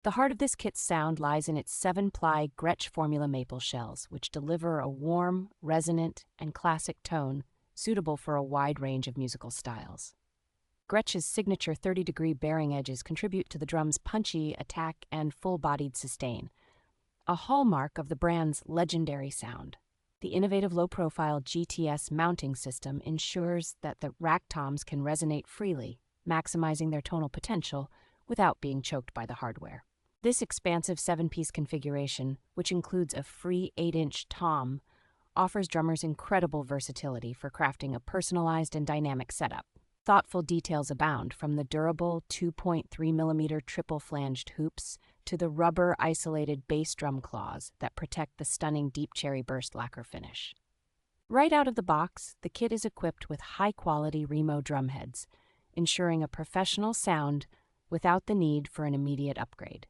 The heart of this kit's sound lies in its seven-ply Gretsch formula maple shells, which deliver a warm, resonant, and classic tone suitable for a wide range of musical styles. Gretsch's signature 30-degree bearing edges contribute to the drum's punchy attack and full-bodied sustain, a hallmark of the brand's legendary sound. The innovative low-profile GTS mounting system ensures that the rack toms can resonate freely, maximizing their tonal potential without being choked by the hardware. This expansive 7-piece configuration, which includes a free 8-inch tom, offers drummers incredible versatility for crafting a personalized and dynamic setup. Thoughtful details abound, from the durable 2.3mm triple-flanged hoops to the rubber isolated bass drum claws that protect the stunning deep cherry burst lacquer finish. Right out of the box, the kit is equipped with high-quality Remo drumheads, ensuring a professional sound without the need for an immediate upgrade.